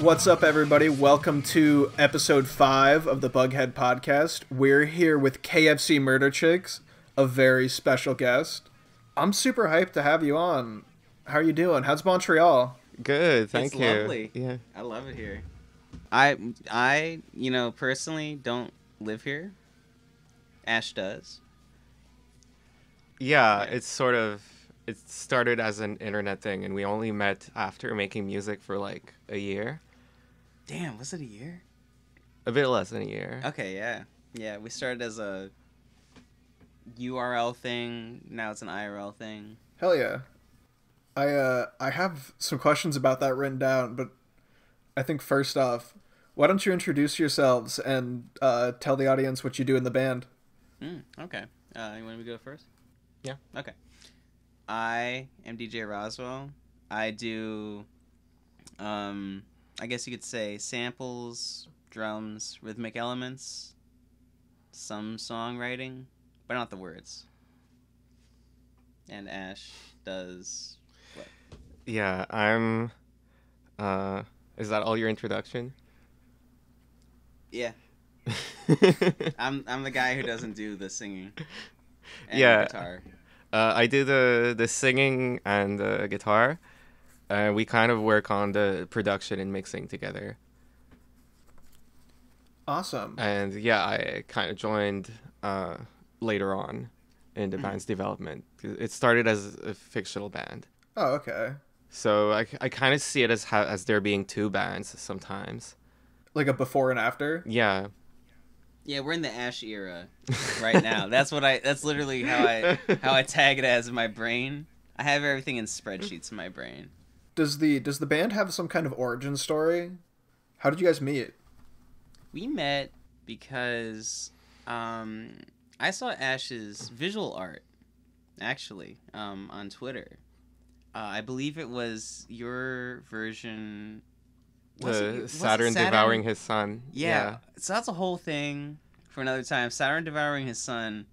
What's up, everybody? Welcome to episode 5 of the Bughead podcast. We're here with KFC Murder Chicks, a very special guest. I'm super hyped to have you on. How are you doing? How's Montreal? Good, thank you. It's lovely. Yeah. I love it here. I personally don't live here. Ash does. Yeah, it started as an internet thing, and we only met after making music for like a year. Damn, was it a year? A bit less than a year. Okay, yeah. Yeah, we started as a URL thing. Now it's an IRL thing. Hell yeah. I have some questions about that written down, but I think first off, why don't you introduce yourselves and tell the audience what you do in the band? Okay. You want me to go first? Yeah. Okay. I am DJ Rozwell. I do, I guess you could say samples, drums, rhythmic elements, some songwriting, but not the words. And Ash does what? Yeah, I'm. Is that all your introduction? Yeah. I'm the guy who doesn't do the singing and Yeah. guitar. I do the singing and the guitar. We kind of work on the production and mixing together. Awesome. And yeah, I kind of joined later on in the band's development. It started as a fictional band. Oh, okay. So I kind of see it as there being two bands sometimes. Like a before and after? Yeah. Yeah, we're in the Ash era right now. That's literally how I tag it as in my brain. I have everything in spreadsheets in my brain. Does the band have some kind of origin story? How did you guys meet? We met because I saw Ash's visual art, actually, on Twitter. I believe it was your version. Saturn devouring his son. Yeah. So that's a whole thing for another time. Saturn devouring his son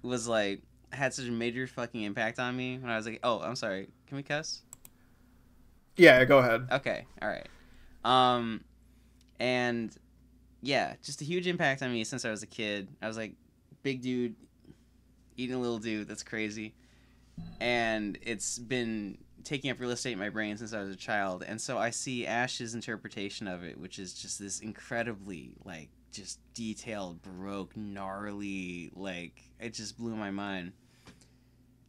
was like had such a major fucking impact on me when I was like, oh, I'm sorry. Can we cuss? Yeah, go ahead. Okay. All right. And yeah, just a huge impact on me since I was a kid. I was like, big dude eating a little dude. That's crazy. And it's been taking up real estate in my brain since I was a child. And so I see Ash's interpretation of it, which is just this incredibly, like, just detailed, baroque, gnarly, like, it just blew my mind.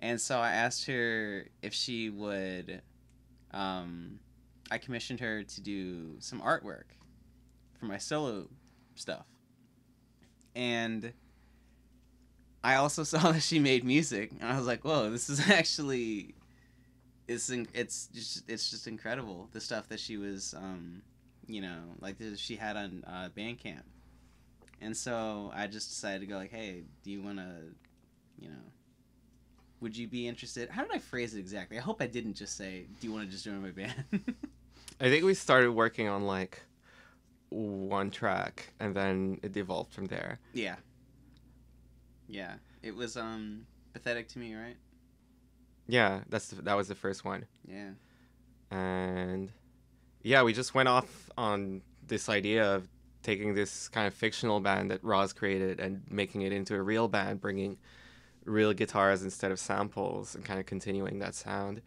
And so I asked her if she would, I commissioned her to do some artwork for my solo stuff. And I also saw that she made music, and I was like, whoa, this is actually, it's just incredible, the stuff that she was, like she had on Bandcamp. And so I just decided to go like, hey, do you want to, would you be interested? How did I phrase it exactly? I hope I didn't just say, do you want to just join my band? I think we started working on like one track, and then it evolved from there. Yeah. Yeah. It was Pathetic to Me, right? Yeah, that was the first one. Yeah. And yeah, we just went off on this idea of taking this kind of fictional band that Roz created and making it into a real band, bringing real guitars instead of samples and kind of continuing that sound.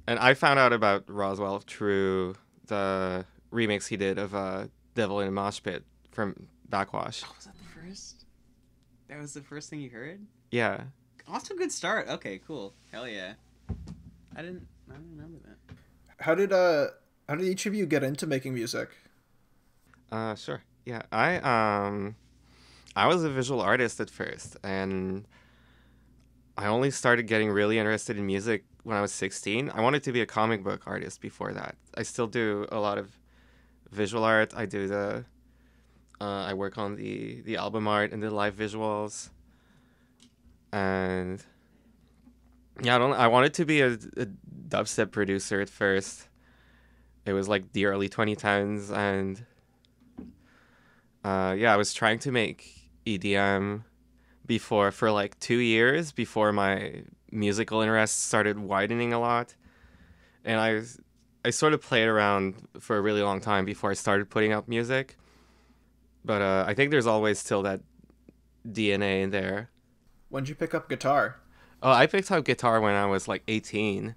And I found out about Rozwell through the remix he did of Devil in a Mosh Pit from Backwash. Oh, was that the first? That was the first thing you heard? Yeah. Off to a good start. Okay, cool. Hell yeah. I didn't remember that. How did each of you get into making music? Sure. Yeah. I was a visual artist at first, and I only started getting really interested in music when I was 16. I wanted to be a comic book artist before that. I still do a lot of visual art. I do I work on the album art and the live visuals. And yeah, I wanted to be a dubstep producer at first. It was like the early 2010s, and I was trying to make EDM for like 2 years before my musical interest started widening a lot. And I sort of played around for a really long time before I started putting out music. But I think there's always still that DNA in there. When'd you pick up guitar? Oh, I picked up guitar when I was like 18.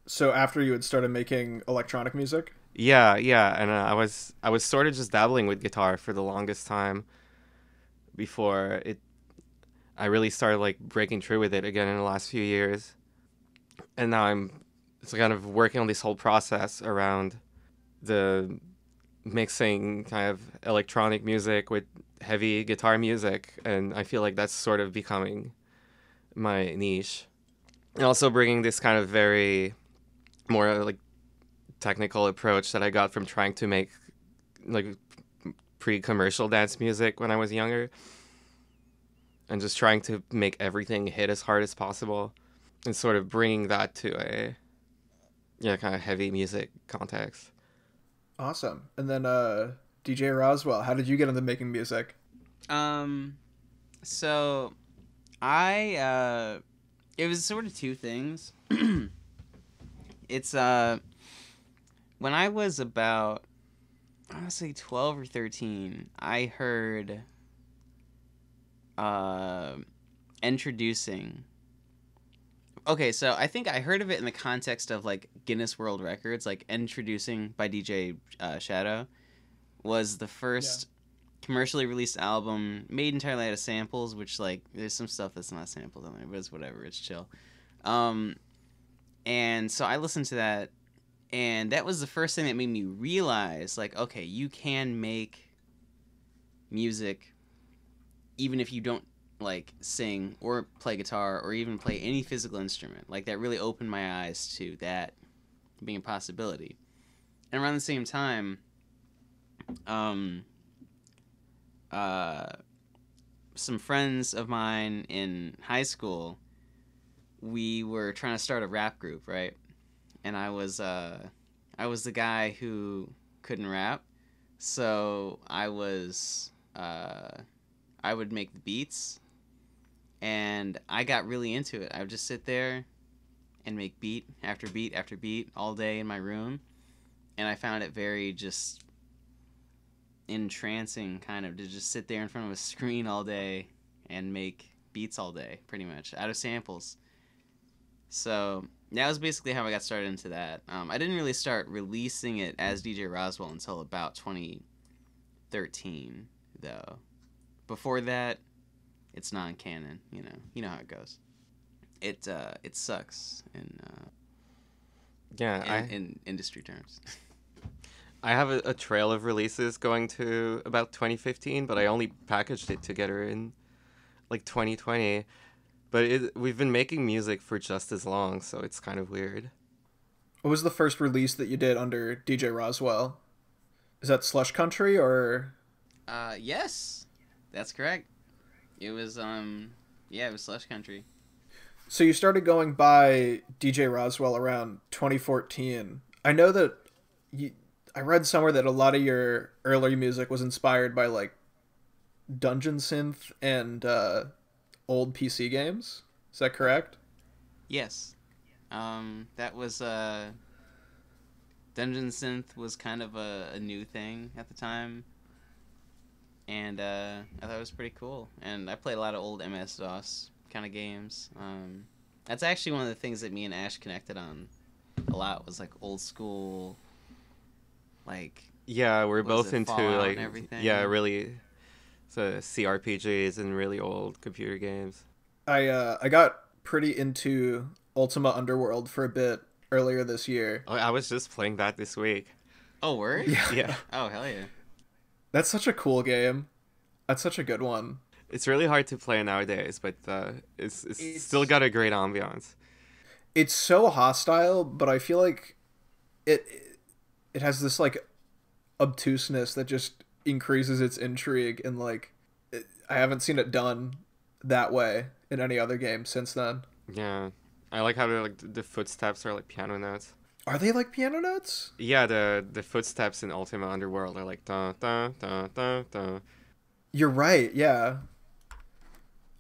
So after you had started making electronic music? Yeah, and I was sort of just dabbling with guitar for the longest time before I really started like breaking through with it again in the last few years. And now it's kind of working on this whole process around the mixing kind of electronic music with heavy guitar music, and I feel like that's sort of becoming my niche. And also bringing this kind of very more like technical approach that I got from trying to make like pre-commercial dance music when I was younger, and just trying to make everything hit as hard as possible, and sort of bringing that to a kind of heavy music context. Awesome. And then DJ Rozwell, how did you get into making music? So I it was sort of two things. It's when I was about, honestly, 12 or 13, I heard introducing. Okay, so I think I heard of it in the context of like Guinness World Records, like Introducing by DJ Shadow was the first commercially released album made entirely out of samples, which like there's some stuff that's not sampled on there, but it's whatever, it's chill. And so I listened to that, and that was the first thing that made me realize, like, okay, you can make music even if you don't like sing or play guitar or even play any physical instrument. Like, that really opened my eyes to that being a possibility. And around the same time, some friends of mine in high school, we were trying to start a rap group, right? And I was the guy who couldn't rap, so I would make the beats, and I got really into it. I would just sit there and make beat after beat after beat all day in my room, and I found it very just entrancing, kind of, to just sit there in front of a screen all day and make beats all day, pretty much, out of samples. So that was basically how I got started into that. I didn't really start releasing it as DJ Rozwell until about 2013, though. Before that, it's non-canon. You know how it goes. It sucks in industry terms. I have a trail of releases going to about 2015, but I only packaged it together in like 2020. But we've been making music for just as long, so it's kind of weird. What was the first release that you did under DJ Rozwell? Is that Slush Country or? Yes, that's correct. It was it was Slush Country. So you started going by DJ Rozwell around 2014. I know that I read somewhere that a lot of your early music was inspired by like dungeon synth and old PC games. Is that correct? Yes. That was dungeon synth was kind of a new thing at the time, and I thought it was pretty cool. And I played a lot of old MS-DOS kind of games. That's actually one of the things that me and Ash connected on a lot, was like old school, like, yeah, we're both into like everything. Yeah, really, so CRPGs and really old computer games. I got pretty into Ultima Underworld for a bit earlier this year. Oh, I was just playing that this week. Oh, word? Yeah. Oh, hell yeah. That's such a cool game. That's such a good one. It's really hard to play nowadays, but it's still got a great ambiance. It's so hostile, but I feel like it has this like obtuseness that just increases its intrigue, and like I haven't seen it done that way in any other game since then. Yeah, I like how the footsteps are like piano notes. Are they like piano notes? Yeah, the footsteps in Ultima Underworld are like da da da da da. You're right. Yeah.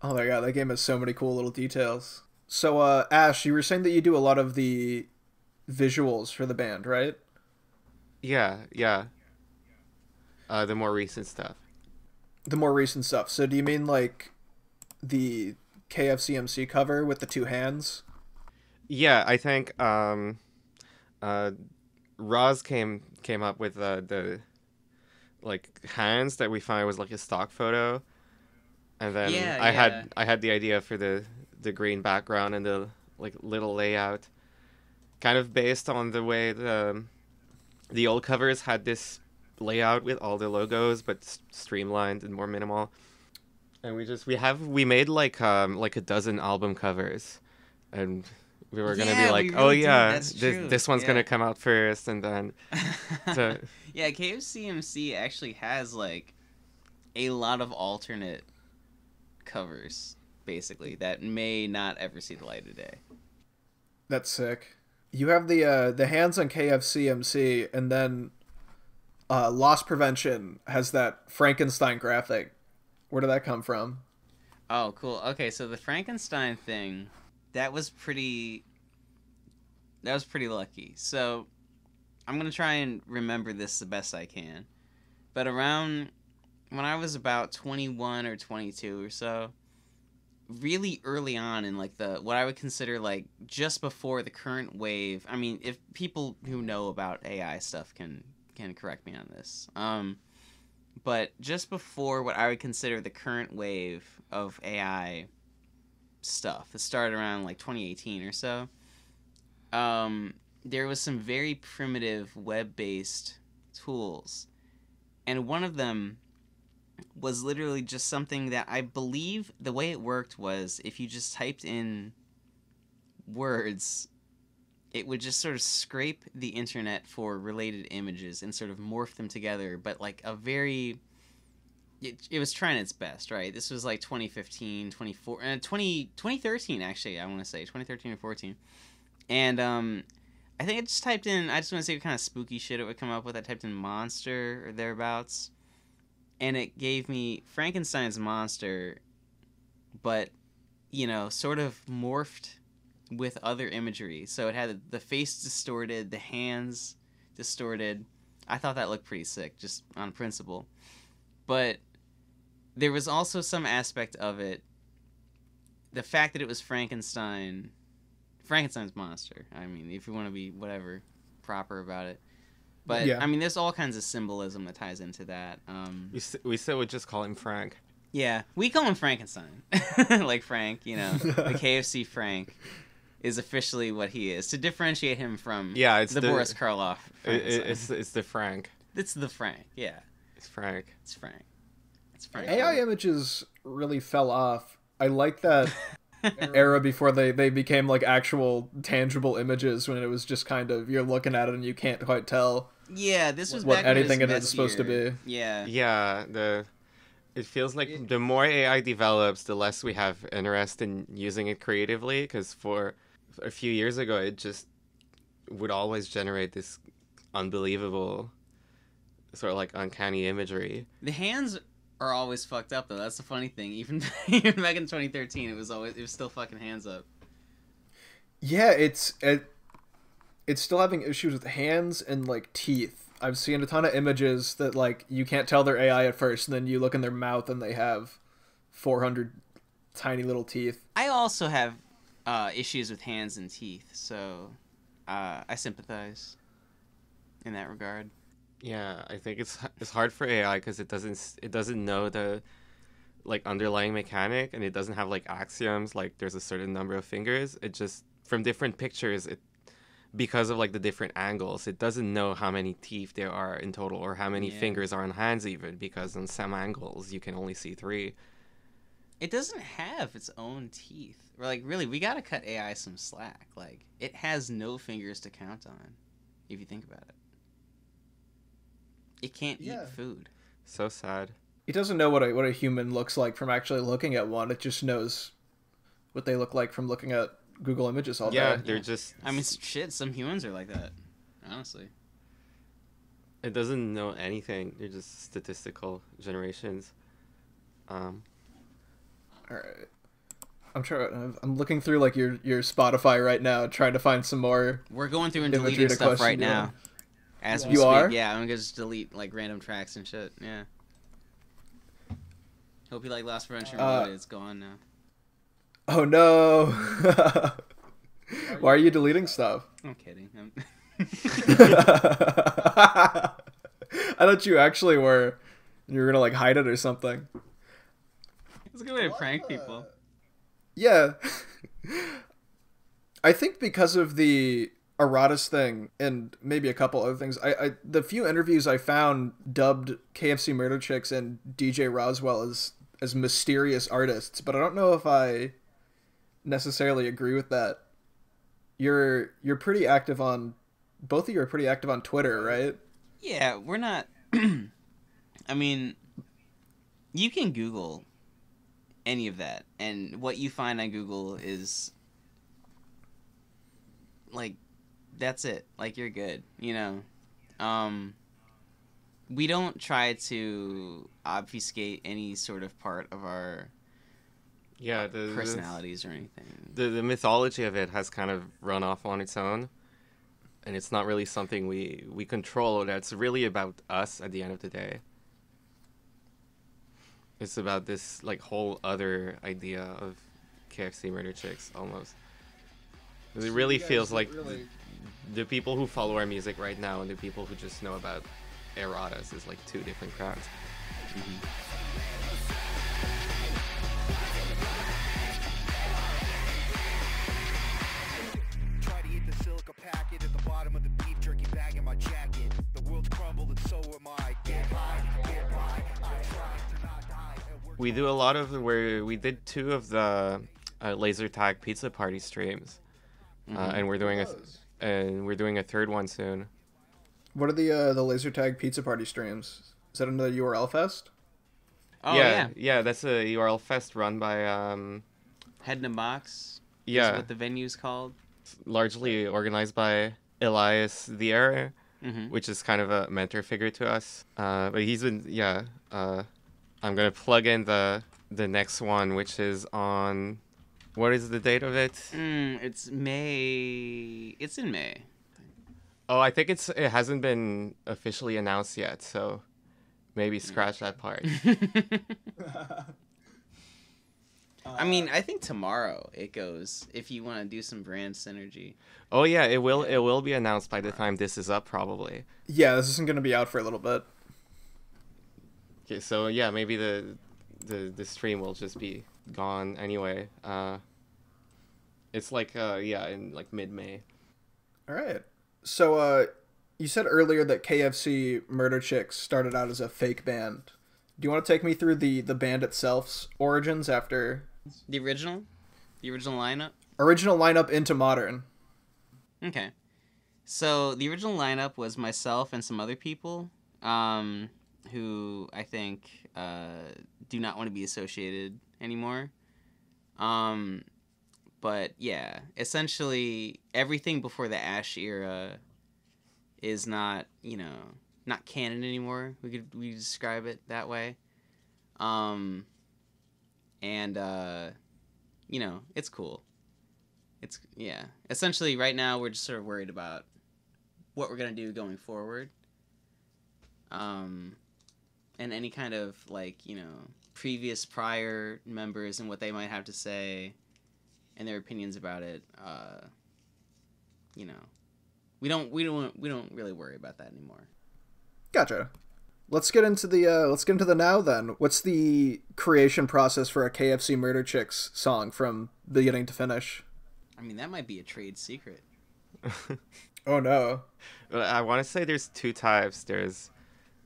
Oh my god, that game has so many cool little details. So, Ash, you were saying that you do a lot of the visuals for the band, right? Yeah, yeah. The more recent stuff. The more recent stuff. So do you mean like the KFCMC cover with the two hands? Yeah, I think Roz came up with the like hands that we found was like a stock photo, and then Yeah, I had the idea for the green background and the like little layout, kind of based on the way the old covers had this layout with all the logos, but streamlined and more minimal. And we made like a dozen album covers, and we were gonna be like, we oh really did. yeah, That's true. this one's Yeah. gonna come out first, and then Yeah, KFCMC actually has like a lot of alternate covers, basically, that may not ever see the light of day. That's sick. You have the hands on KFCMC, and then Loss Prevention has that Frankenstein graphic. Where did that come from? Oh, cool. Okay, so the Frankenstein thing, that was pretty lucky. So I'm gonna try and remember this the best I can. But around when I was about 21 or 22 or so, really early on in like what I would consider like just before the current wave. I mean, if people who know about AI stuff can correct me on this. But just before what I would consider the current wave of AI stuff, it started around like 2018 or so. There was some very primitive web-based tools, and one of them was literally just something that I believe the way it worked was if you just typed in words, it would just sort of scrape the internet for related images and sort of morph them together, but like a very... It was trying its best, right? This was like 2015, 2013, actually, I want to say. 2013 or 14. And I think I just typed in... I just want to see what kind of spooky shit it would come up with. I typed in monster or thereabouts. And it gave me Frankenstein's monster, but, you know, sort of morphed with other imagery. So it had the face distorted, the hands distorted. I thought that looked pretty sick, just on principle. But there was also some aspect of it, the fact that it was Frankenstein's monster. I mean, if you want to be whatever proper about it. But, yeah. I mean, there's all kinds of symbolism that ties into that. we still would just call him Frank. Yeah, we call him Frankenstein. Like Frank, you know, the KFC Frank is officially what he is, to differentiate him from it's the Boris Karloff. It's the Frank. It's the Frank, yeah. It's Frank. It's Frank. It's Frank. AI images really fell off. I like that era before they became like actual tangible images, when it was just kind of you're looking at it and you can't quite tell. Yeah, this was what back anything when it it was is supposed to be. Yeah. Yeah, it feels like the more AI develops, the less we have interest in using it creatively, because for a few years ago, it just would always generate this unbelievable sort of like uncanny imagery. The hands are always fucked up though. That's the funny thing. Even back in 2013, it was still fucking hands up. Yeah, it's still having issues with hands and like teeth. I've seen a ton of images that like you can't tell they're AI at first, and then you look in their mouth and they have 400 tiny little teeth. I also have issues with hands and teeth, so I sympathize in that regard. Yeah, I think it's hard for AI because it doesn't know the like underlying mechanic, and it doesn't have like axioms like there's a certain number of fingers. It just, from different pictures, because of like the different angles, it doesn't know how many teeth there are in total, or how many fingers are on hands, even because on some angles you can only see 3. It doesn't have its own teeth. Or like, really, we gotta cut AI some slack. Like, it has no fingers to count on, if you think about it. It can't eat food. So sad. It doesn't know what a human looks like from actually looking at one. It just knows what they look like from looking at Google Images all day. Yeah, they're just... I mean, shit, some humans are like that, honestly. It doesn't know anything. They're just statistical generations. Alright. I'm looking through like your Spotify right now, trying to find some more. We're going through and deleting stuff right now. As we You speak, are? yeah, I'm gonna just delete like random tracks and shit. Yeah. Hope you like Lost Frontier Reloaded. It's gone now. Oh no! Why are you deleting stuff? I'm kidding. I thought you actually were. You were gonna like hide it or something. It's a good way to prank people. Yeah. I think because of the Eratus thing and maybe a couple other things, the few interviews I found dubbed KFC Murder Chicks and DJ Rozwell as mysterious artists, but I don't know if I necessarily agree with that. You're pretty active on both of you are pretty active on Twitter, right? Yeah, we're not. I mean, you can Google any of that, and what you find on Google is like that's it. Like you're good, you know. We don't try to obfuscate any sort of part of our personalities or anything. The mythology of it has kind of run off on its own, and it's not really something we control. That's really about us at the end of the day. It's about this like whole other idea of KFC Murder Chicks almost. Because it really feels like the people who follow our music right now and the people who just know about Eratus is like two different crowds. Mm-hmm. Try to eat the silica packet at the bottom of the beef jerky bag in my jacket. The world's crumbled and so am I. Get high, I'm trying to not die. We do a lot of we did 2 of the laser tag pizza party streams, and we're doing a third one soon. What are the laser tag pizza party streams? Is that another URL fest? Oh yeah. That's a URL fest run by Head in a Box. Yeah, is what the venue's called. Largely organized by Elias the Air, Mm-hmm. which is kind of a mentor figure to us. But he's been I'm gonna plug in the next one, which is on. What is the date of it? It's May. It's in May. Oh, I think it hasn't been officially announced yet, so maybe scratch that part. I mean, I think tomorrow it goes. If you want to do some brand synergy. Oh yeah, it will be announced by the time this is up, probably. Yeah, this isn't going to be out for a little bit. Okay, so yeah, maybe the stream will just be gone anyway. It's like in like mid-May. All right. So you said earlier that KFC Murder Chicks started out as a fake band. Do you want to take me through the band itself's origins after The original lineup? original lineup into modern? Okay. So the original lineup was myself and some other people who I think do not want to be associated anymore. But yeah, essentially everything before the Ash era is not, not canon anymore. We describe it that way. It's cool. Essentially right now we're just sort of worried about what we're going to do going forward. And any kind of previous prior members and what they might have to say and their opinions about it. We don't really worry about that anymore. Gotcha. Let's get into the now then. What's the creation process for a KFC Murder Chicks song from beginning to finish? I mean, that might be a trade secret. Oh no. I want to say there's 2 types. There's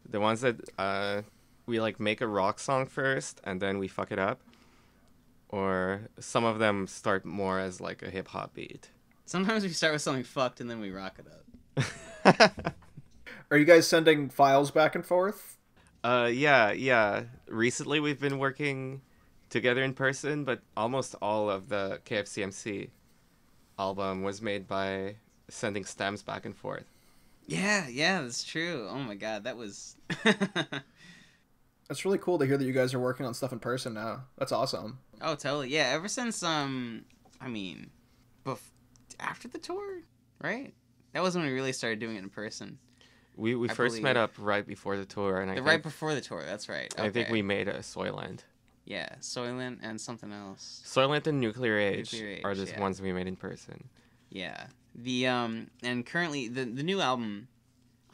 the ones that we make a rock song first and then we fuck it up, or some of them start more as like a hip hop beat. Sometimes we start with something fucked and then we rock it up. Are you guys sending files back and forth? Yeah. Recently we've been working together in person, but almost all of the KFCMC album was made by sending stems back and forth. Yeah, that's true. Oh my god, that was... That's really cool to hear that you guys are working on stuff in person now. That's awesome. Oh, totally. Yeah, ever since I mean, after the tour, right? That was when we really started doing it in person. We first met up right before the tour, and right before the tour. That's right. Okay. I think we made a Soylent. Yeah, Soylent and something else. Soylent and Nuclear Age are the yeah. ones we made in person. Yeah. The and currently the new album,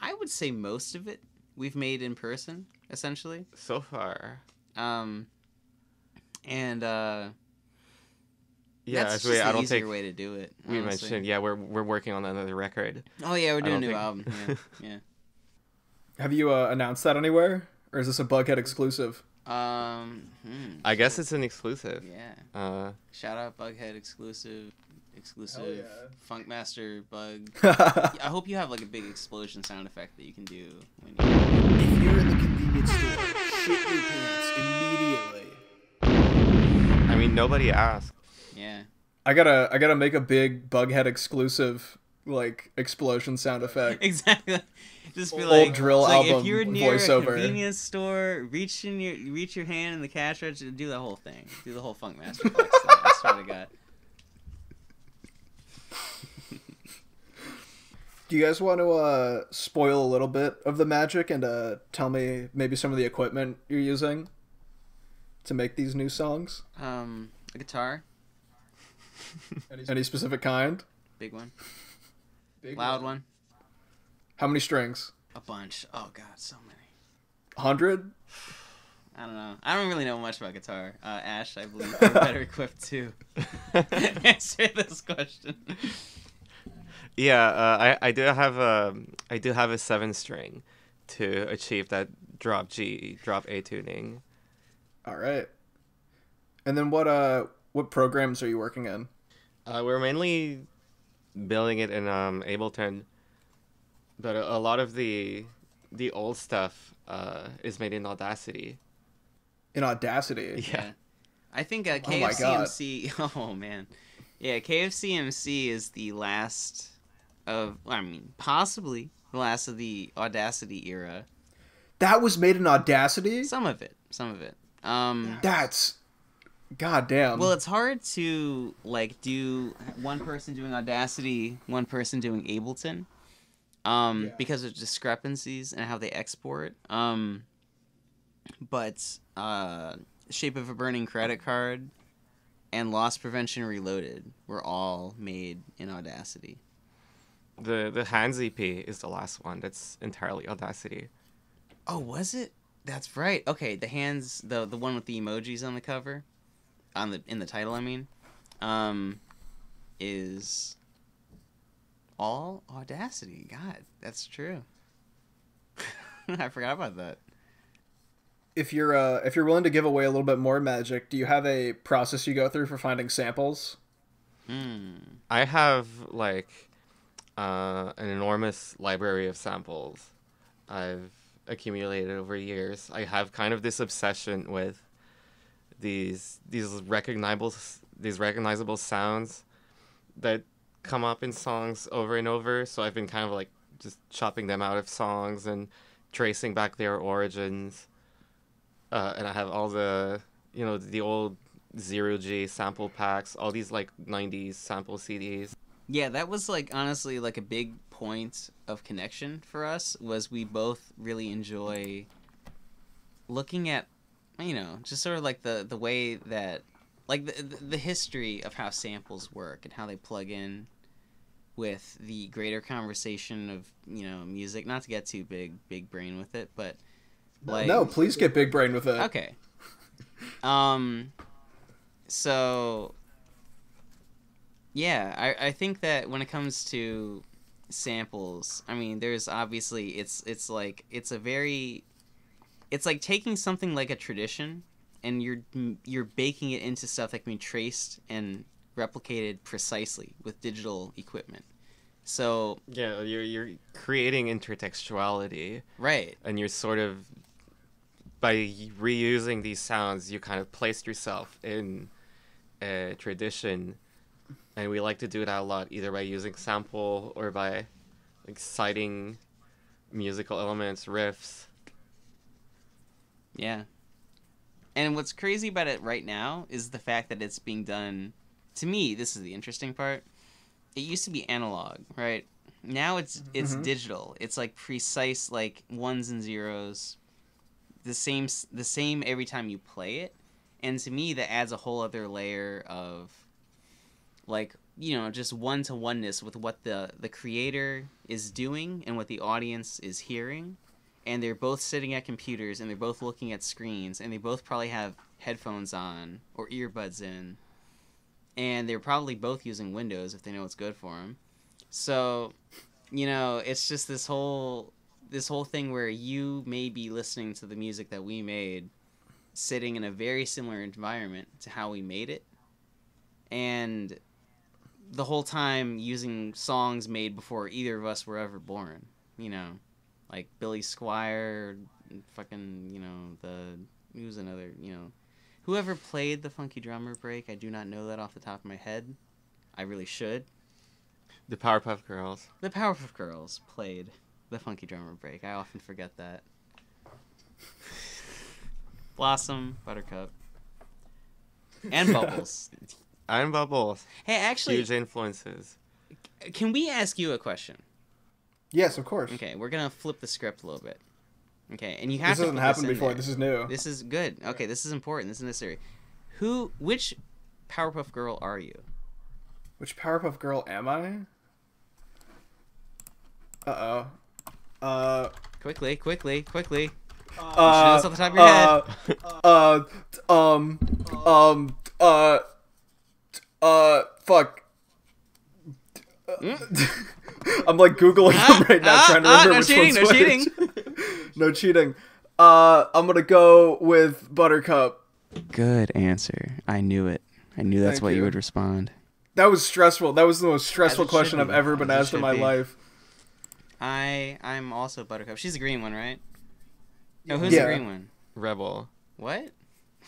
I would say most of it we've made in person, essentially. So far. Yeah, that's just the easier way to do it. We mentioned, yeah, we're working on another record. Oh yeah, we're doing a new album. Yeah. Have you announced that anywhere, or is this a Bughead exclusive? I guess it's an exclusive. Yeah. Shout out Bughead exclusive, yeah. Funkmaster Bug. I hope you have like a big explosion sound effect that you can do when you. If you're in the convenience store, shit your pants immediately. I mean, nobody asked. Yeah. I gotta make a big Bughead exclusive like explosion sound effect. Exactly. Just be Old like drill album if you're near voiceover. a convenience store, reach your hand in the cash register, do the whole thing. Do the whole Funkmaster flex thing. I swear to God. Do you guys want to spoil a little bit of the magic and tell me maybe some of the equipment you're using to make these new songs? A guitar. Any specific kind? Big one. Loud one. How many strings? A bunch. Oh God, so many. 100? I don't know. I don't really know much about guitar. Ash, I believe you're better equipped to answer this question. Yeah, I do have a 7-string to achieve that drop G, drop A tuning. All right. And then what programs are you working in? We're mainly building it in Ableton, but a lot of the old stuff is made in Audacity. In Audacity? Yeah. I think KFCMC. Oh man, yeah, KFCMC is the last of. I mean, possibly the last of the Audacity era. That was made in Audacity? Some of it. That's goddamn. Well, it's hard to like do one person doing Audacity, one person doing Ableton, because of discrepancies and how they export. But Shape of a Burning Credit Card and Loss Prevention Reloaded were all made in Audacity. The Hands EP is the last one that's entirely Audacity. Oh, was it? That's right. Okay, the Hands, the one with the emojis on the cover, in the title, I mean, is all Audacity. God, that's true. I forgot about that. If you're willing to give away a little bit more magic, do you have a process you go through for finding samples? I have like an enormous library of samples I've accumulated over years. I have kind of this obsession with these recognizable sounds that come up in songs over and over. So I've been kind of like just chopping them out of songs and tracing back their origins. And I have all the old 0G sample packs, all these like 90s sample CDs. Yeah, that was like honestly like a big point of connection for us, was we both really enjoy looking at, just sort of like the way that, like the history of how samples work and how they plug in with the greater conversation of, music. Not to get too big brain with it, but like... No, please get big brain with it. Okay. So... Yeah, I think that when it comes to samples, I mean, there's obviously it's like taking something like a tradition and you're baking it into stuff that can be traced and replicated precisely with digital equipment. So yeah, you're creating intertextuality, right? And you're sort of, by reusing these sounds, you kind of placed yourself in a tradition. And we like to do that a lot, either by using sample or by like citing musical elements, riffs. Yeah. And what's crazy about it right now is the fact that it's being done. To me, this is the interesting part. It used to be analog, right? Now it's digital. It's like precise, like ones and zeros, the same every time you play it. And to me, that adds a whole other layer of, like, you know, just one-to-oneness with what the creator is doing and what the audience is hearing. And they're both sitting at computers, and they're both looking at screens, and they both probably have headphones on or earbuds in. And they're probably both using Windows if they know what's good for them. So, you know, it's just this whole thing where you may be listening to the music that we made sitting in a very similar environment to how we made it. And the whole time using songs made before either of us were ever born, you know, like Billy Squier, fucking, you know, who's another, you know, whoever played the Funky Drummer Break. I do not know that off the top of my head. I really should. The Powerpuff Girls. The Powerpuff Girls played the Funky Drummer Break. I often forget that. Blossom, Buttercup, and Bubbles. I'm Bubbles. Hey, actually, Huge influences. Can we ask you a question? Yes, of course. Okay, we're gonna flip the script a little bit. Okay, and you have This to hasn't put happened this in before. there. This is new. This is good. Okay, this is important. This is necessary. Which Powerpuff Girl are you? Which Powerpuff Girl am I? Quickly. You should know Uh, this off the top of your head. Fuck. I'm like Googling them right now, trying to remember which one's no which. cheating. No cheating. I'm gonna go with Buttercup. Good answer. I knew it. I knew that's Thank what you you. would respond. That was stressful. That was the most stressful As it question should I've be. ever been As it asked in should my be. life. I'm also Buttercup. She's the green one, right? No, who's Yeah. the green one? Rebel. What?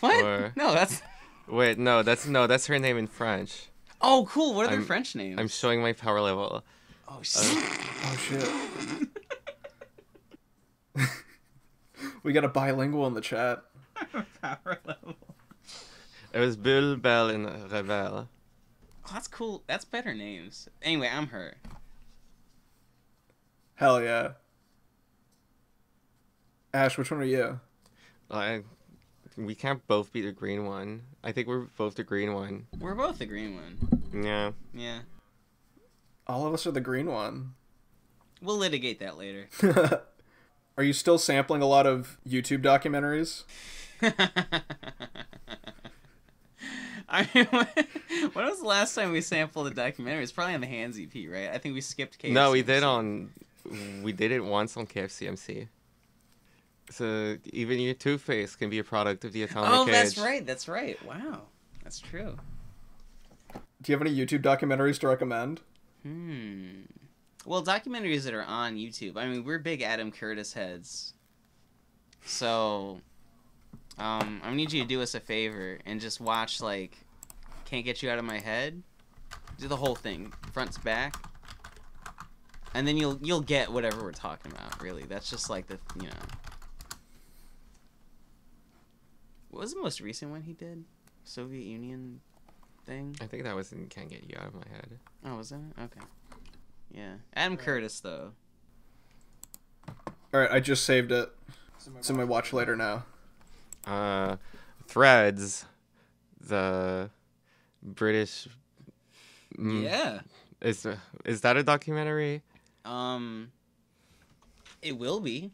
What? Or- No, that's. Wait, no, that's her name in French. Oh, cool. What are their I'm- French names? I'm showing my power level. Oh shit. Oh shit. We got a bilingual in the chat. Power level. It was Bulle, Belle, and Rebelle. Oh, that's cool. That's better names. Anyway, I'm her. Hell yeah. Ash, which one are you? We can't both be the green one. I think we're both the green one. We're both the green one. Yeah. Yeah. All of us are the green one. We'll litigate that later. Are you still sampling a lot of YouTube documentaries? I mean, when was the last time we sampled a documentary? It's probably on the Hands EP, right? I think we skipped KFC. No, we did it once on KFC MC. So even your Two-Face can be a product of the Atomic Oh, Age. that's right. Wow. That's true. Do you have any YouTube documentaries to recommend? Well, documentaries that are on YouTube. I mean, we're big Adam Curtis heads. So, I need you to do us a favor and just watch, like, Can't Get You Out of My Head. Do the whole thing, front to back. And then you'll get whatever we're talking about, really. That's just like the, you know. What was the most recent one he did? Soviet Union thing? I think that was in Can't Get You Out of My Head. Oh, was that? Okay. Yeah. Adam Curtis, though. Alright, I just saved it. It's in my watch later now. Threads, the British. Yeah. Is that a documentary? It will be.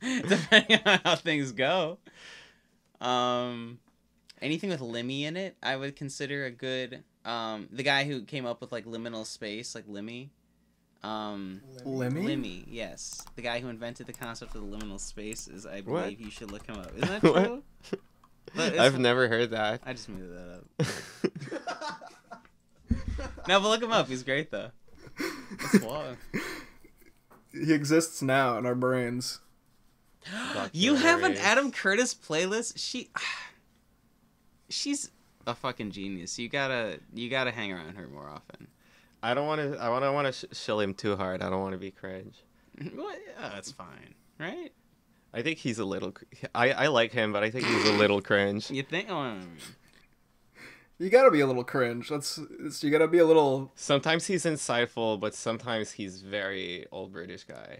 Depending on how things go. Anything with Lemmy in it, I would consider a good. The guy who came up with like liminal space, like Lemmy. Lemmy? Lemmy, yes. The guy who invented the concept of the liminal space is, I What? believe you should look him up. Isn't that true? But I've never heard that. I just made that up. No, but look him up. He's great though. That's wild. He exists now in our brains. You have an Documentaries. Adam Curtis playlist? She's a fucking genius. You gotta hang around her more often. I don't want to shill him too hard. I don't want to be cringe. What? Oh, that's fine, right? I think he's a little. I like him, but I think he's a little cringe. You think? Oh, You gotta be a little cringe. You gotta be a little. Sometimes he's insightful, but sometimes he's very old British guy.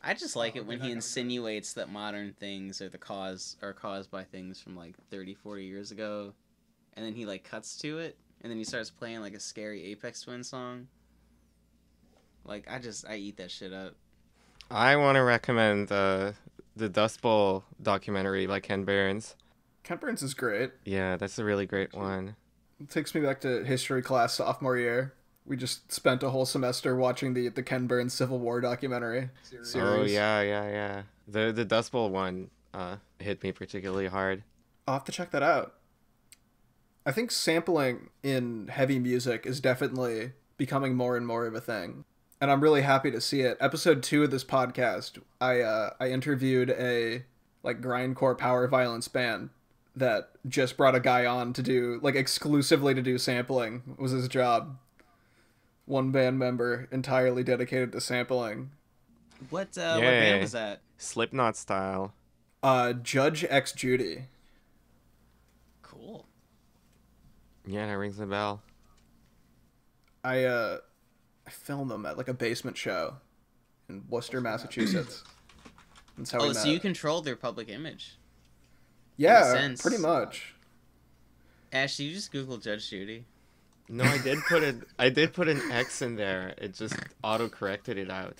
I just like it when he insinuates that modern things are caused by things from like 30, 40 years ago, and then he like cuts to it, and then he starts playing like a scary Aphex Twin song. Like I eat that shit up. I want to recommend the Dust Bowl documentary by Ken Burns. Ken Burns is great. Yeah, that's a really great one. It takes me back to history class sophomore year. We just spent a whole semester watching the Ken Burns Civil War documentary series. Oh yeah. The Dust Bowl one hit me particularly hard. I'll have to check that out. I think sampling in heavy music is definitely becoming more and more of a thing. And I'm really happy to see it. Episode 2 of this podcast, I interviewed a like grindcore power violence band that just brought a guy on to do like exclusively to do sampling. It was his job. One band member entirely dedicated to sampling. What band was that? Slipknot style. Judge X Judy. Cool. Yeah, that rings a bell. I filmed them at like a basement show in Worcester, Massachusetts. That's how we met. So you control their public image. Yeah, pretty much. Ash, you just Google Judge Judy. No, I did put an X in there. It just auto corrected it out.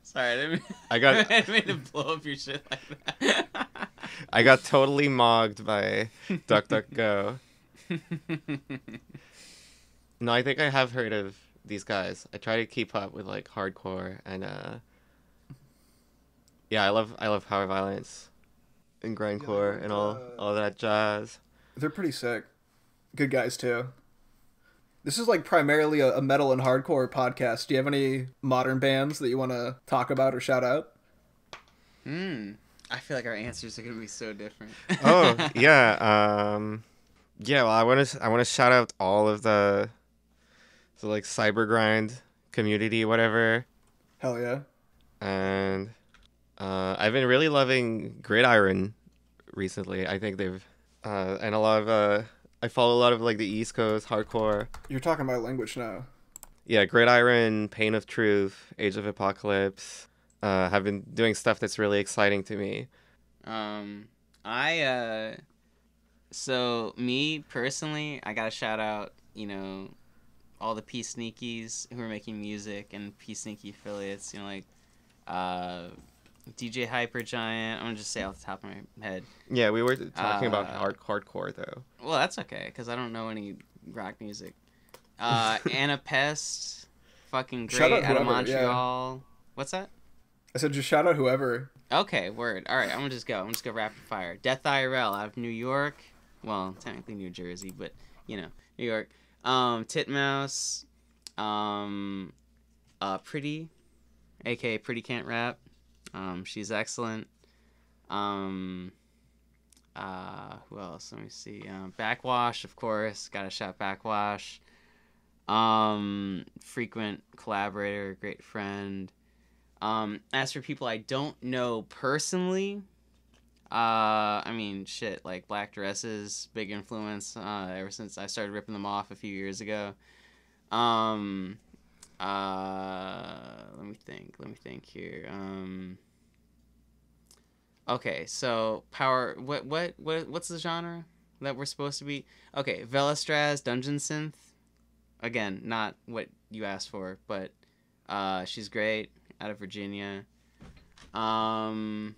Sorry, I didn't mean to blow up your shit like that. I got totally mogged by DuckDuckGo. No, I think I have heard of these guys. I try to keep up with like hardcore and yeah, I love power violence and grindcore and all that jazz. They're pretty sick. Good guys too. This is like primarily a metal and hardcore podcast. Do you have any modern bands that you want to talk about or shout out? I feel like our answers are gonna be so different. Oh yeah, yeah. Well, I want to shout out all of the like cyber grind community, whatever. Hell yeah. And I've been really loving Gridiron recently. I think they've and a lot of I follow a lot of like the East Coast hardcore. You're talking my language now. Yeah, Gridiron, Pain of Truth, Age of Apocalypse. Have been doing stuff that's really exciting to me. So me personally, I gotta shout out, all the Psneakies who are making music and Psneaky affiliates, like DJ Hypergiant. I'm gonna just say off the top of my head. Yeah, we were talking about hardcore though. Well, that's okay because I don't know any rock music. Anna Pest, fucking great, out of Montreal. Yeah. What's that? I said just shout out whoever. Okay, word. All right, I'm gonna just go rapid fire. Death IRL out of New York. Well, technically New Jersey, but New York. Titmouse. Pretty, aka Pretty Can't Rap. She's excellent. Who else? Let me see. Backwash, of course. Gotta shout Backwash. Frequent collaborator, great friend. As for people I don't know personally, like Black Dresses, big influence, ever since I started ripping them off a few years ago. Let me think here. Okay, so what's the genre that we're supposed to be? Okay, Velastraz, Dungeon Synth. Again, not what you asked for, but she's great, out of Virginia. Who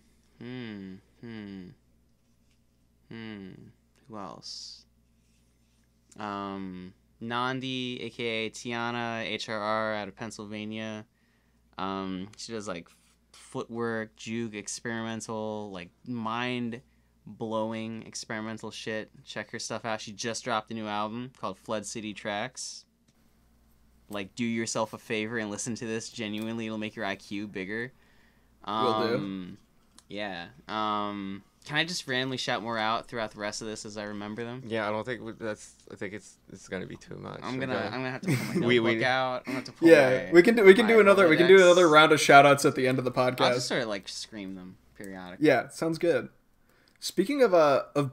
else? Nandi, aka Tiana HRR, out of Pennsylvania. She does like footwork, juke, experimental, like mind-blowing experimental shit. Check her stuff out. She just dropped a new album called Flood City Tracks. Like, do yourself a favor and listen to this. Genuinely, it'll make your IQ bigger. Will do. Yeah. Can I just randomly shout more out throughout the rest of this as I remember them? Yeah, I don't think that's. I think it's gonna be too much. I'm gonna have to pull my We- notebook out. I'm gonna have to pull Yeah, my, we can do another Rolodex. round of shout outs at the end of the podcast. I'll just sort of like scream them periodically. Yeah, sounds good. Speaking of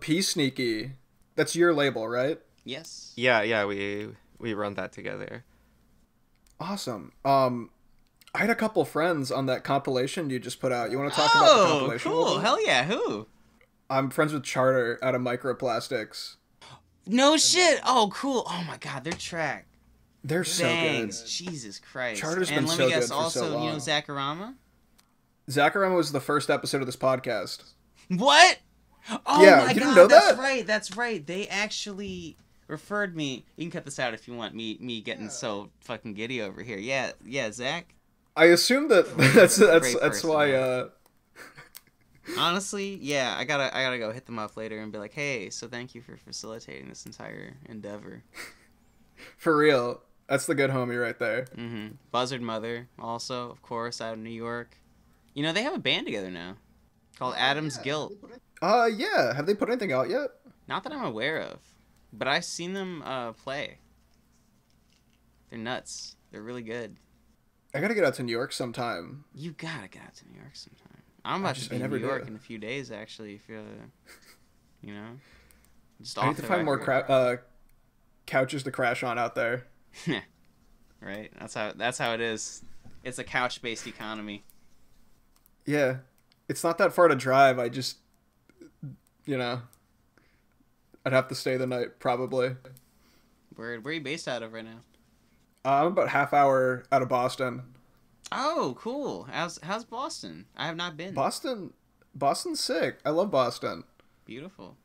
Psneaky, that's your label, right? Yes. Yeah, we run that together. Awesome. I had a couple friends on that compilation you just put out. You want to talk about the compilation? a little Cool. bit? Hell yeah. Who? I'm friends with Charter out of Microplastics. No shit. Oh, cool. Oh my god, their track. They're so Bangs. good. Jesus Christ. Charter's and been let so me guess, good for also, so long. you know Zacharama? Zacharama was the first episode of this podcast. What? Oh Yeah, my you god, didn't know that's that? right. That's right. They actually referred me. You can cut this out if you want me getting so fucking giddy over here. Yeah, Zach. I assume that that's person, why. man. Honestly, yeah, I gotta go hit them up later and be like, hey, so thank you for facilitating this entire endeavor. For real, that's the good homie right there. Mm-hmm. Buzzard Mother, also, of course, out of New York. You know, they have a band together now called Adam's Guilt. Yeah. Have they put anything out yet? Not that I'm aware of, but I've seen them play. They're nuts. They're really good. I gotta get out to New York sometime. You gotta get out to New York sometime. I'm about to be in never New York do. in a few days, actually. If you know, just I need off to the find more record. couches to crash on out there. Right. That's how it is. It's a couch-based economy. Yeah, it's not that far to drive. I just, I'd have to stay the night probably. Where are you based out of right now? I'm about half hour out of Boston. Oh, cool. How's Boston? I have not been. Boston's sick. I love Boston. Beautiful.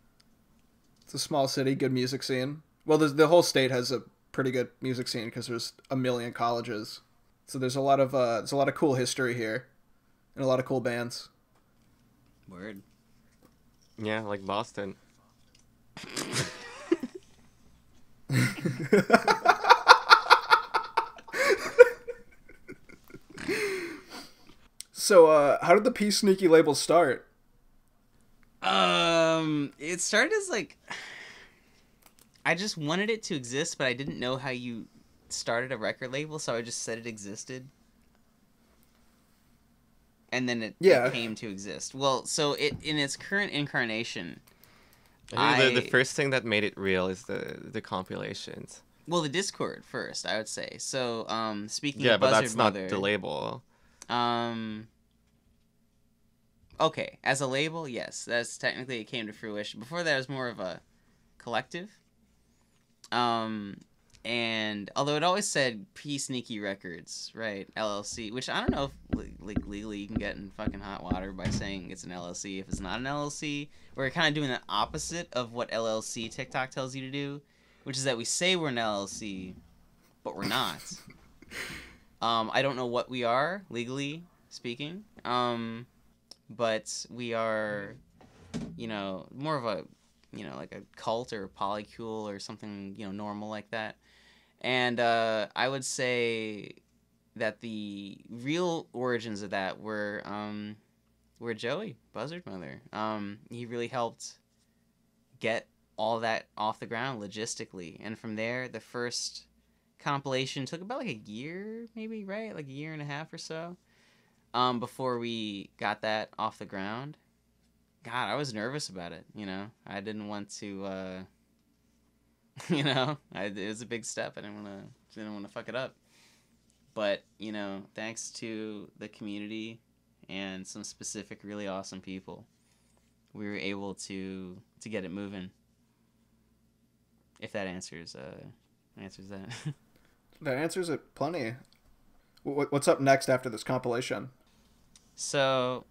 It's a small city, good music scene. Well, the whole state has a pretty good music scene because there's a million colleges. So there's a lot of cool history here, and a lot of cool bands. Word. Yeah, like Boston. So, how did the Psneaky label start? It started as like, I just wanted it to exist, but I didn't know how you started a record label, so I just said it existed. And then it came to exist. Well, so it in its current incarnation, I think the first thing that made it real is the compilations. Well, the Discord first, I would say. So, speaking Yeah, of but Buzzard that's Mother, not the label. Okay, as a label, yes, that's technically it came to fruition. Before that, it was more of a collective. And although it always said Psneaky Records, right, LLC, which I don't know if like legally you can get in fucking hot water by saying it's an LLC if it's not an LLC. We're kind of doing the opposite of what LLC TikTok tells you to do, which is that we say we're an LLC, but we're not. I don't know what we are legally speaking. But we are, more of a, like a cult or a polycule or something, normal like that. And I would say that the real origins of that were Joey, Buzzard Mother. He really helped get all that off the ground logistically. And from there, the first compilation took about like a year, maybe, right? Like a year and a half or so. Before we got that off the ground. God, I was nervous about it, I didn't want to, it was a big step. I didn't want to fuck it up. But, thanks to the community and some specific really awesome people, we were able to get it moving. If that answers that. That answers it plenty. What's up next after this compilation? So,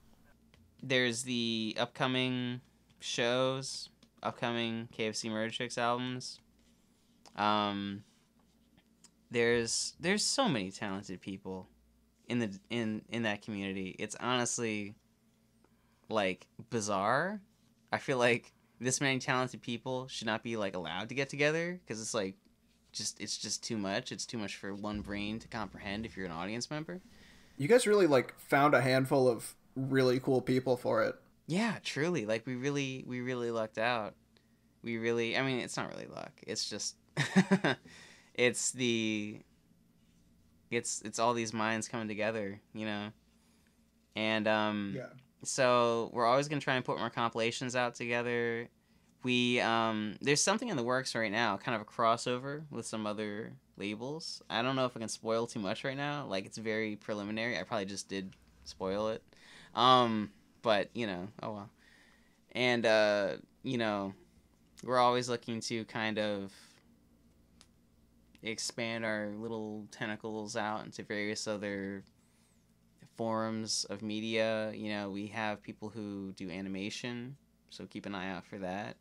there's the upcoming shows, upcoming KFC Murder Chicks albums. There's so many talented people in that community. It's honestly like bizarre. I feel like this many talented people should not be like allowed to get together because it's like it's just too much. It's too much for one brain to comprehend if you're an audience member. You guys really found a handful of really cool people for it. Yeah, truly. Like we really lucked out. I mean, it's not really luck. It's just it's it's all these minds coming together, you know. And Yeah. so we're always gonna try and put more compilations out together. We there's something in the works right now, kind of a crossover with some other labels. I don't know if I can spoil too much right now. Like it's very preliminary. I probably just did spoil it. But you know, oh well. And you know, we're always looking to kind of expand our little tentacles out into various other forms of media. You know, we have people who do animation, so keep an eye out for that.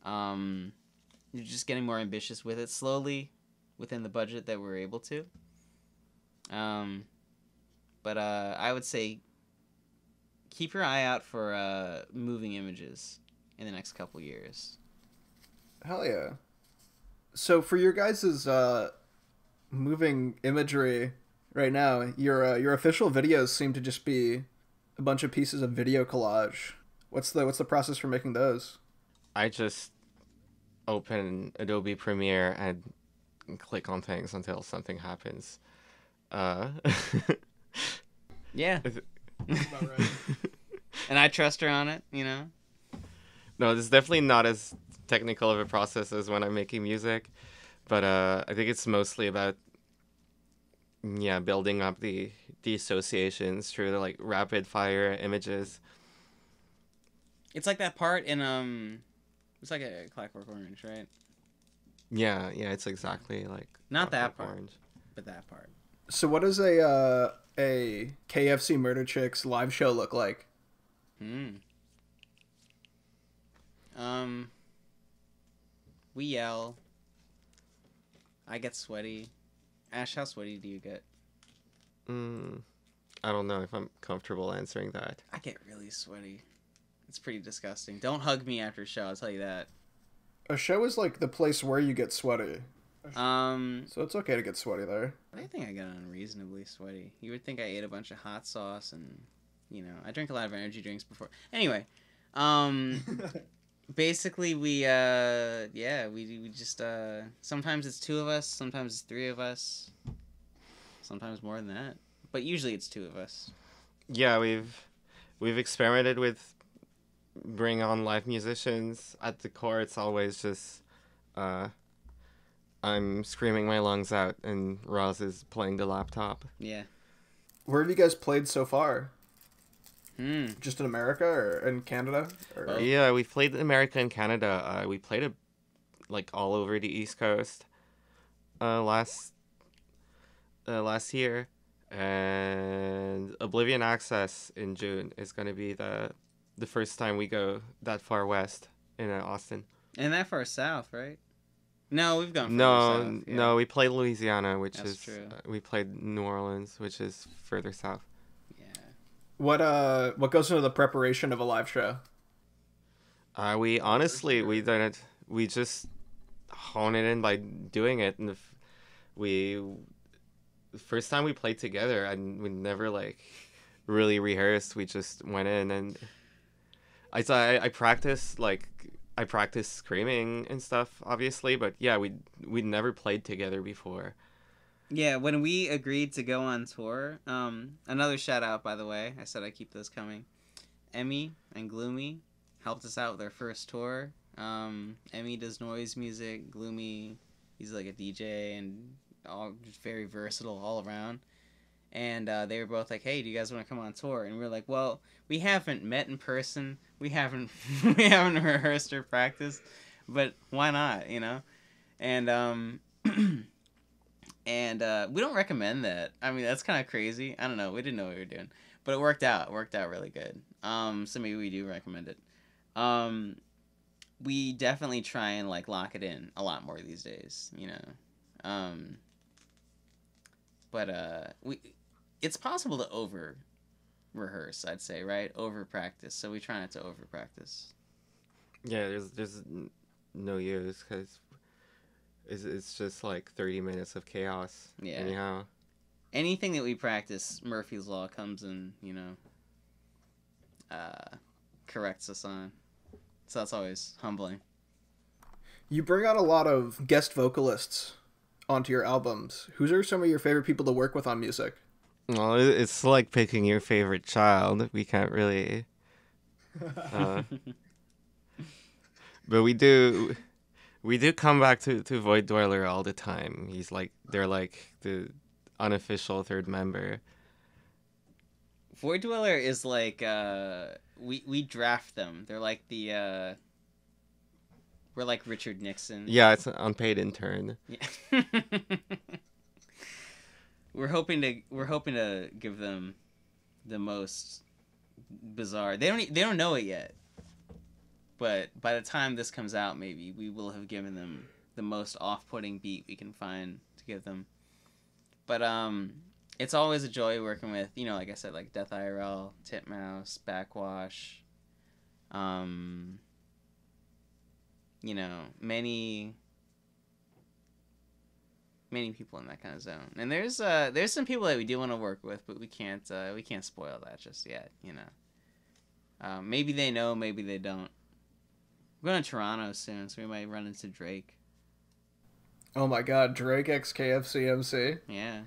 You're just getting more ambitious with it slowly within the budget that we're able to. But I would say keep your eye out for moving images in the next couple years. Hell yeah. So for your guys' moving imagery right now, your official videos seem to just be a bunch of pieces of video collage. What's the process for making those? I just open Adobe Premiere and click on things until something happens. Yeah. About right. And I trust her on it, you know? No, it's definitely not as technical of a process as when I'm making music, but I think it's mostly about building up the associations through the like rapid fire images. It's like that part in it's like a Clockwork Orange, right? Yeah, it's exactly like Not that Clockwork part, Orange. but that part. So what does a KFC Murder Chicks live show look like? We yell. I get sweaty. Ash, how sweaty do you get? I don't know if I'm comfortable answering that. I get really sweaty. It's pretty disgusting. Don't hug me after a show, I'll tell you that. A show is like the place where you get sweaty. So it's okay to get sweaty there. I think I got unreasonably sweaty. You would think I ate a bunch of hot sauce and, you know, I drink a lot of energy drinks before. Anyway, basically we just, sometimes it's 2 of us, sometimes it's 3 of us, sometimes more than that. But usually it's 2 of us. Yeah, we've experimented with bring on live musicians. At the core, it's always just I'm screaming my lungs out and Roz is playing the laptop. Yeah. Where have you guys played so far? Just in America or in Canada? Or... Yeah, we played in America and Canada. We played like all over the East Coast last year, and Oblivion Access in June is going to be the first time we go that far west in Austin. And that far south, right? No, we've gone further south. Yeah. No, we played Louisiana, which That's is true. We played New Orleans, which is further south. Yeah. What goes into the preparation of a live show? We just hone it in by doing it, and the first time we played together, and we never like really rehearsed. We just went in, and I practiced screaming and stuff, obviously, but yeah, we'd never played together before. Yeah, when we agreed to go on tour, another shout out, by the way, I said I'd keep those coming. Emmy and Gloomy helped us out with our first tour. Emmy does noise music. Gloomy, he's like a DJ and all just very versatile all around. And they were both like, "Hey, do you guys want to come on tour?" And we were like, "Well, we haven't met in person. We haven't rehearsed or practiced, but why not? You know?" And we don't recommend that. I mean, that's kind of crazy. I don't know. We didn't know what we were doing, but it worked out. It worked out really good. So maybe we do recommend it. We definitely try and like lock it in a lot more these days. You know. But it's possible to over rehearse, I'd say, right? Over practice. So we try not to over practice. Yeah, there's no use because it's just like 30 minutes of chaos. Yeah. Anyhow. Anything that we practice, Murphy's Law comes and, you know, corrects us on. So that's always humbling. You bring out a lot of guest vocalists onto your albums. Who are some of your favorite people to work with on music? Well, it's like picking your favorite child. We can't really... but we do come back to Void Dweller all the time. They're like the unofficial third member. Void Dweller is like we draft them. They're like the we're like Richard Nixon. Yeah, it's an unpaid intern. Yeah. We're hoping to give them the most bizarre. They don't know it yet. But by the time this comes out, maybe we will have given them the most off-putting beat we can find to give them. But it's always a joy working with, like I said, like Death IRL, Titmouse, Backwash, many people in that kind of zone. And there's some people that we do want to work with, but we can't spoil that just yet, Maybe they know, maybe they don't. We're going to Toronto soon, so we might run into Drake. Oh my god, Drake x KFC MC? Yeah.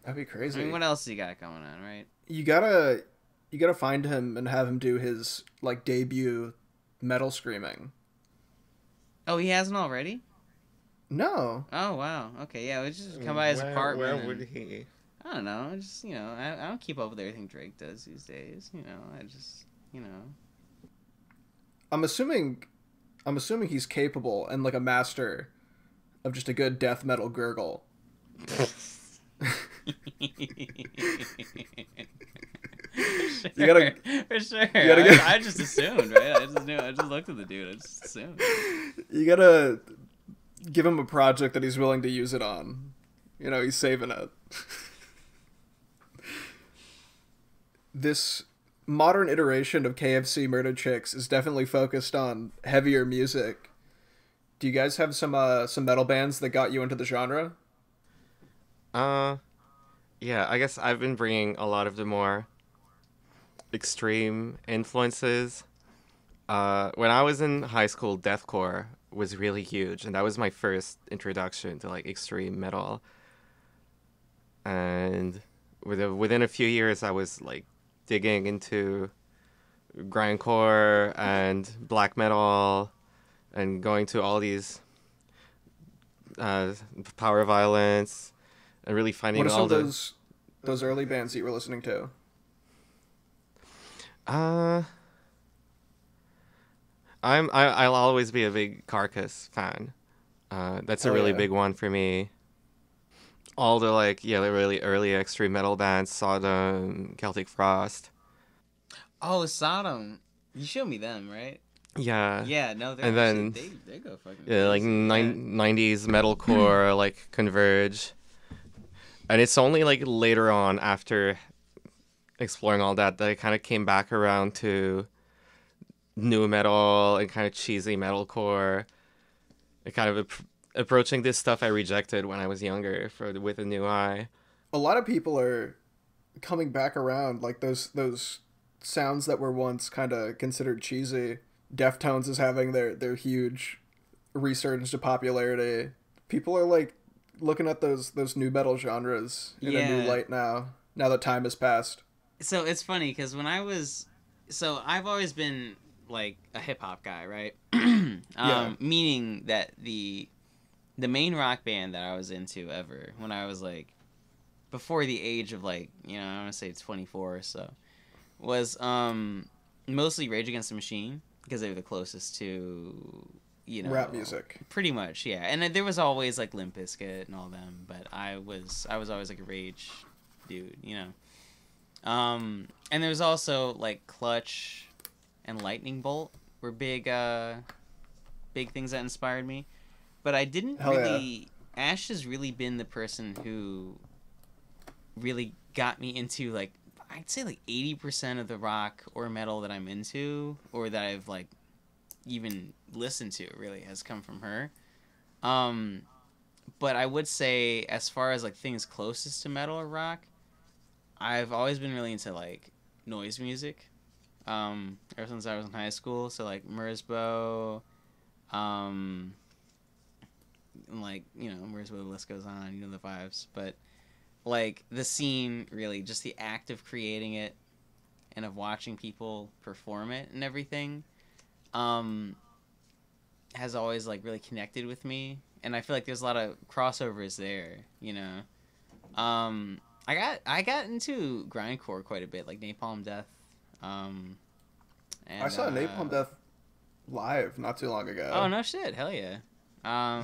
That'd be crazy. I mean, what else do you got going on, right? You gotta find him and have him do his, like, debut metal screaming. Oh, he hasn't already? No. Oh, wow. Okay, yeah, we just come by his apartment. Where would he? I don't know. I just, I don't keep up with everything Drake does these days. I just, I'm assuming he's capable and, like, a master of just a good death metal gurgle. For sure. I just assumed, right? I just looked at the dude. I just assumed. You gotta give him a project that he's willing to use it on. He's saving it. This modern iteration of KFC Murder Chicks is definitely focused on heavier music. Do you guys have some metal bands that got you into the genre? Yeah, I guess I've been bringing a lot of the more extreme influences. When I was in high school, deathcore was really huge, and that was my first introduction to, like, extreme metal. And within a few years, I was, like, digging into grindcore and black metal and going to all these power violence and really finding what are all those early bands that you were listening to? I'll always be a big Carcass fan. That's a really big one for me. All the the really early extreme metal bands, Sodom, Celtic Frost. Oh, Sodom! You showed me them, right? Yeah. Yeah, no, and then they go fucking yeah, like 90s metalcore, like Converge. And it's only like later on, after exploring all that I kind of came back around to new metal and kind of cheesy metalcore, and kind of approaching this stuff I rejected when I was younger with a new eye. A lot of people are coming back around, like those sounds that were once kind of considered cheesy. Deftones is having their huge resurgence to popularity. People are like looking at those new metal genres in a new light now that time has passed. So it's funny because I've always been like a hip hop guy, right? Meaning that the main rock band that I was into ever when I was like before the age of like, I want to say 24 or so, was mostly Rage Against the Machine, because they were the closest to, rap music. Pretty much, yeah. And there was always like Limp Bizkit and all them, but I was always like a Rage dude, And there was also like Clutch and Lightning Bolt were big things that inspired me. But I didn't Ash has really been the person who really got me into, like, I'd say like 80% of the rock or metal that I'm into, or that I've like even listened to, really has come from her. But I would say, as far as like things closest to metal or rock, I've always been really into like noise music. ever since I was in high school. So like Mersbo, and like, you know, Mersbo, the list goes on, you know the vibes. But like the scene, really, just the act of creating it and of watching people perform it and everything, has always like really connected with me. And I feel like there's a lot of crossovers there, you know. I got into grindcore quite a bit, like Napalm Death. And, I saw Napalm Death live not too long ago. Oh no shit! Hell yeah.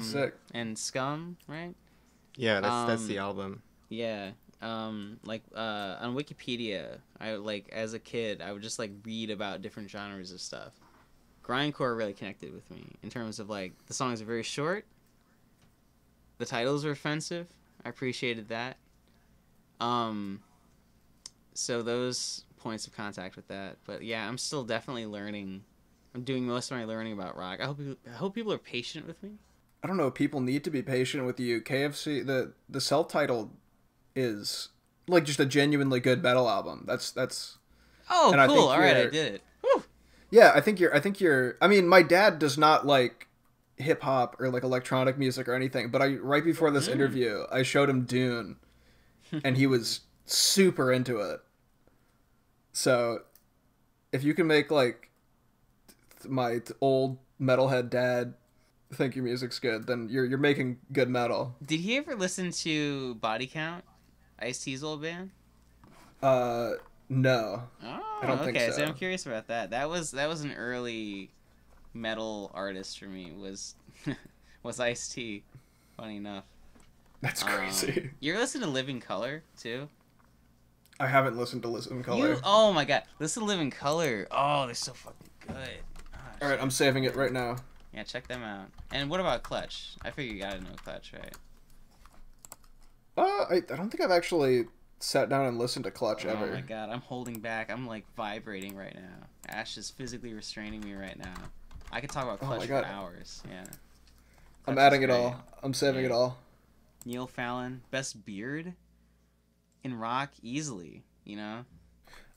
Sick. And Scum, right? Yeah, that's the album. Yeah. Like on Wikipedia, I like as a kid, I would just like read about different genres of stuff. Grindcore really connected with me in terms of like the songs are very short. The titles are offensive. I appreciated that. So those points of contact with that. But yeah, I'm still definitely learning. I'm doing most of my learning about rock. I hope people are patient with me. I don't know. People need to be patient with you. KFC, the self-titled is like just a genuinely good metal album. That's. Oh, cool! All right, I did it. Woo! Yeah, I think you're. I mean, my dad does not like hip hop or like electronic music or anything. But right before this interview, I showed him Dune, and he was super into it. So, if you can make like my old metalhead dad think your music's good, then you're making good metal. Did he ever listen to Body Count, Ice-T's old band? No. Oh, I don't okay. think so. I'm curious about that. That was an early metal artist for me. Was Ice-T? Funny enough. That's crazy. You ever listen to Living Color too? I haven't listened to Living Color. Oh my god, listen to Living Color. Oh, they're so fucking good. All right, I'm saving it right now. Yeah, check them out. And what about Clutch? I figure you gotta know Clutch, right? I don't think I've actually sat down and listened to Clutch ever. Oh my god, I'm holding back. I'm like vibrating right now. Ash is physically restraining me right now. I could talk about Clutch for hours. Yeah. I'm adding it all. I'm saving it all. Neil Fallon, best beard in rock easily, you know?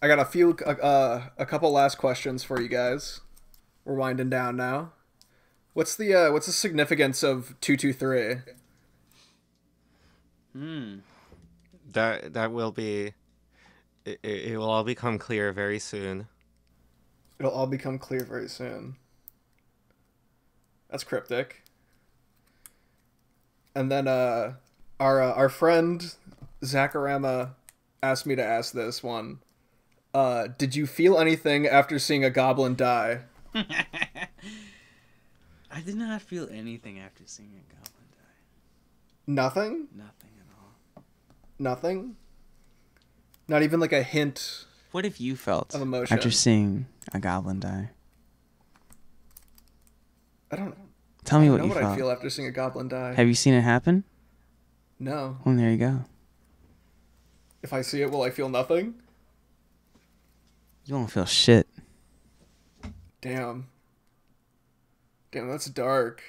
I got a couple last questions for you guys. We're winding down now. What's the significance of 223? That will be. It will all become clear very soon. It'll all become clear very soon. That's cryptic. And then our friend Zacharama asked me to ask this one. Did you feel anything after seeing a goblin die? I did not feel anything after seeing a goblin die. Nothing? Nothing at all. Nothing? Not even like a hint. What have you felt of emotion after seeing a goblin die? I don't know. Tell me what you felt. I feel after seeing a goblin die. Have you seen it happen? No. Well, there you go. If I see it, will I feel nothing? You won't feel shit. Damn, that's dark.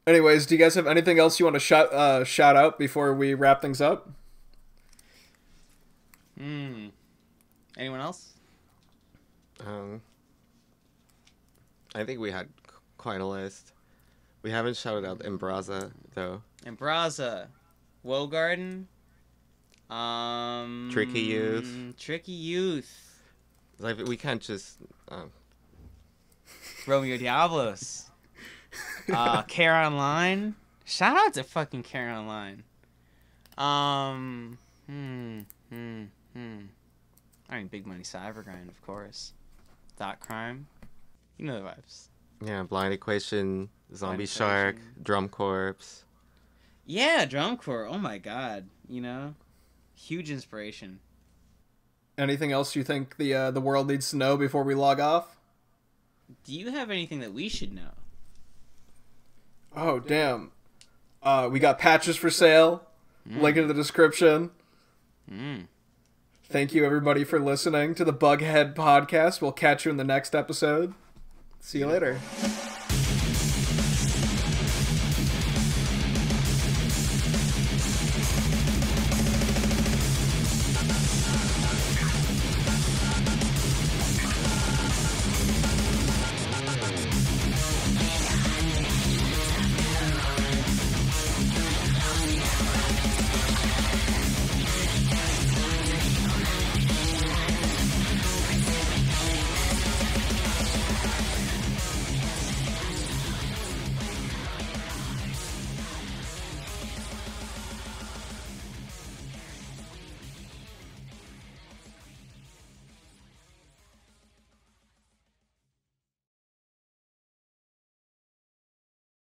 Anyways, do you guys have anything else you want to shout out before we wrap things up? Anyone else? I think we had quite a list. We haven't shouted out Embraza though. Embraza, Wogarden, Tricky Youth. Tricky Youth. Like we can't just. Romeo Diablos. Care Online. Shout out to fucking Care Online. I mean, Big Money Cybergrind, of course. Dot Crime. You know the vibes. Yeah, Blind Equation, Zombie Shark, Drum Corps. Yeah, Drum Corps. Oh my god. You know? Huge inspiration. Anything else you think the world needs to know before we log off? Do you have anything that we should know? Oh, damn. We got patches for sale. Link in the description. Thank you, everybody, for listening to the Bughead podcast. We'll catch you in the next episode. See you later.